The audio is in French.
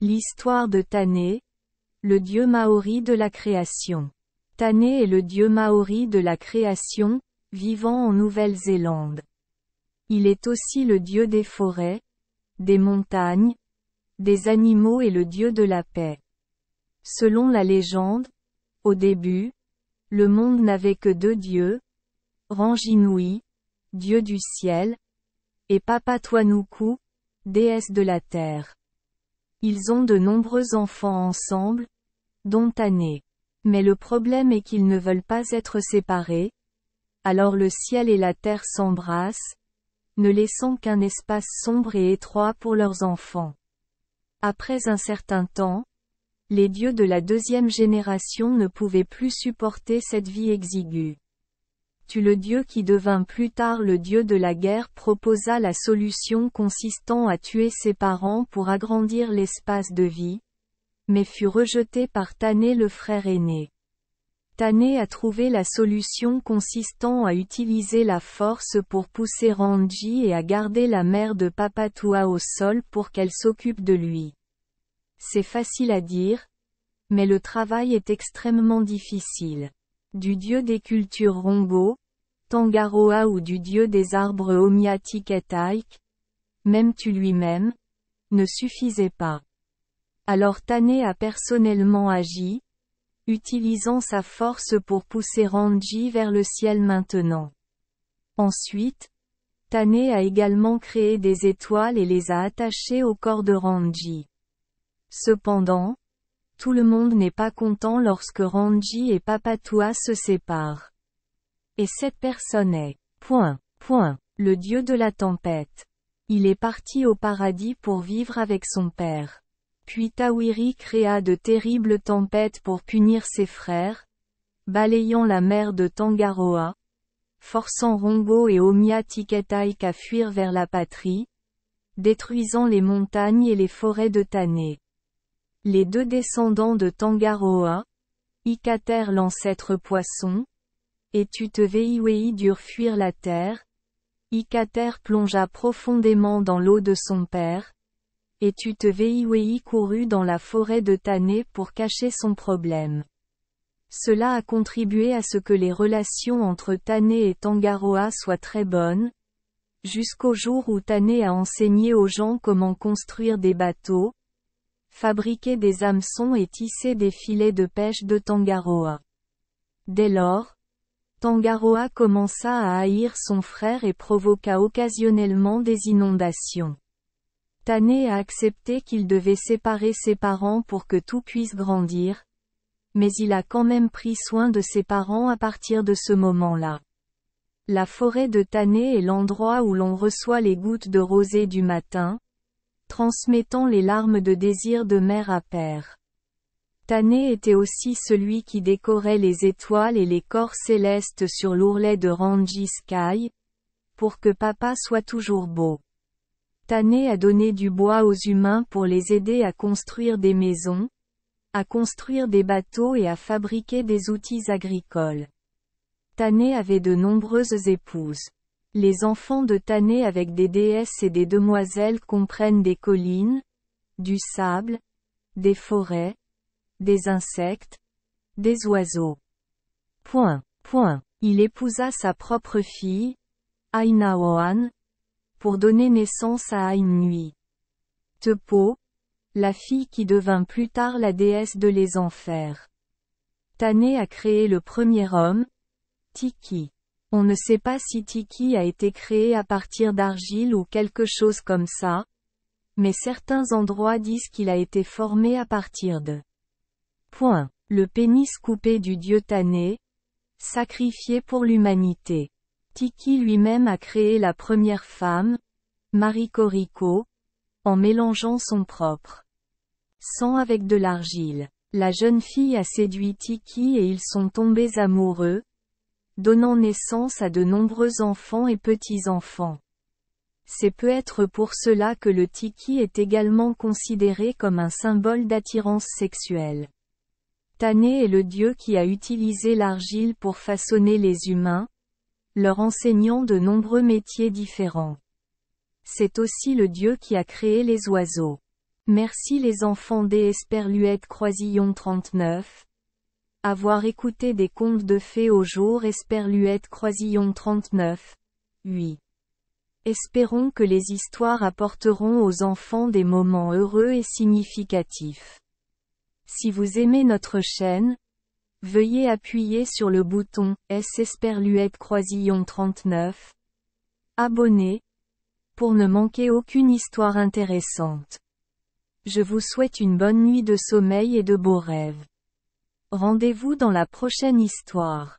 L'histoire de Tane, le dieu maori de la création. Tane est le dieu maori de la création, vivant en Nouvelle-Zélande. Il est aussi le dieu des forêts, des montagnes, des animaux et le dieu de la paix. Selon la légende, au début, le monde n'avait que deux dieux, Ranginui, dieu du ciel, et Papatuanuku, déesse de la terre. Ils ont de nombreux enfants ensemble, dont Tane. Mais le problème est qu'ils ne veulent pas être séparés, alors le ciel et la terre s'embrassent, ne laissant qu'un espace sombre et étroit pour leurs enfants. Après un certain temps, les dieux de la deuxième génération ne pouvaient plus supporter cette vie exiguë. Le dieu qui devint plus tard le dieu de la guerre proposa la solution consistant à tuer ses parents pour agrandir l'espace de vie, mais fut rejeté par Tane le frère aîné. Tane a trouvé la solution consistant à utiliser la force pour pousser Rangi et à garder la mère de Papatua au sol pour qu'elle s'occupe de lui. C'est facile à dire, mais le travail est extrêmement difficile. Du dieu des cultures Rongo, Tangaroa ou du dieu des arbres Omiatiketaik, même tu lui-même, ne suffisait pas. Alors Tane a personnellement agi, utilisant sa force pour pousser Rangi vers le ciel maintenant. Ensuite, Tane a également créé des étoiles et les a attachées au corps de Rangi. Cependant, tout le monde n'est pas content lorsque Rangi et Papatua se séparent. Et cette personne est, le dieu de la tempête. Il est parti au paradis pour vivre avec son père. Puis Tawiri créa de terribles tempêtes pour punir ses frères, balayant la mer de Tangaroa, forçant Rongo et Omiatiketaik à fuir vers la patrie, détruisant les montagnes et les forêts de Tane. Les deux descendants de Tangaroa, Ikater l'ancêtre poisson, et Tuteveiwei durent fuir la terre, Ikater plongea profondément dans l'eau de son père, et Tuteveiwei courut dans la forêt de Tane pour cacher son problème. Cela a contribué à ce que les relations entre Tane et Tangaroa soient très bonnes, jusqu'au jour où Tane a enseigné aux gens comment construire des bateaux, fabriquer des hameçons et tisser des filets de pêche de Tangaroa. Dès lors, Tangaroa commença à haïr son frère et provoqua occasionnellement des inondations. Tane a accepté qu'il devait séparer ses parents pour que tout puisse grandir, mais il a quand même pris soin de ses parents à partir de ce moment-là. La forêt de Tane est l'endroit où l'on reçoit les gouttes de rosée du matin, transmettant les larmes de désir de mère à père. Tane était aussi celui qui décorait les étoiles et les corps célestes sur l'ourlet de Rangi Sky, pour que papa soit toujours beau. Tane a donné du bois aux humains pour les aider à construire des maisons, à construire des bateaux et à fabriquer des outils agricoles. Tane avait de nombreuses épouses. Les enfants de Tane avec des déesses et des demoiselles comprennent des collines, du sable, des forêts, des insectes, des oiseaux. Il épousa sa propre fille, Ainaoan, pour donner naissance à Ainui. Tepo, la fille qui devint plus tard la déesse de les enfers. Tane a créé le premier homme, Tiki. On ne sait pas si Tiki a été créé à partir d'argile ou quelque chose comme ça, mais certains endroits disent qu'il a été formé à partir de le pénis coupé du dieu Tane, sacrifié pour l'humanité. Tiki lui-même a créé la première femme, Marikoriko, en mélangeant son propre sang avec de l'argile. La jeune fille a séduit Tiki et ils sont tombés amoureux, donnant naissance à de nombreux enfants et petits-enfants. C'est peut-être pour cela que le Tiki est également considéré comme un symbole d'attirance sexuelle. Tane est le dieu qui a utilisé l'argile pour façonner les humains, leur enseignant de nombreux métiers différents. C'est aussi le dieu qui a créé les oiseaux. Merci les enfants des Esperluette Croisillon 39. Avoir écouté des contes de fées au jour Esperluette Croisillon 39. 8. Espérons que les histoires apporteront aux enfants des moments heureux et significatifs. Si vous aimez notre chaîne, veuillez appuyer sur le bouton S Esperluette Croisillon 39. Abonner, pour ne manquer aucune histoire intéressante. Je vous souhaite une bonne nuit de sommeil et de beaux rêves. Rendez-vous dans la prochaine histoire.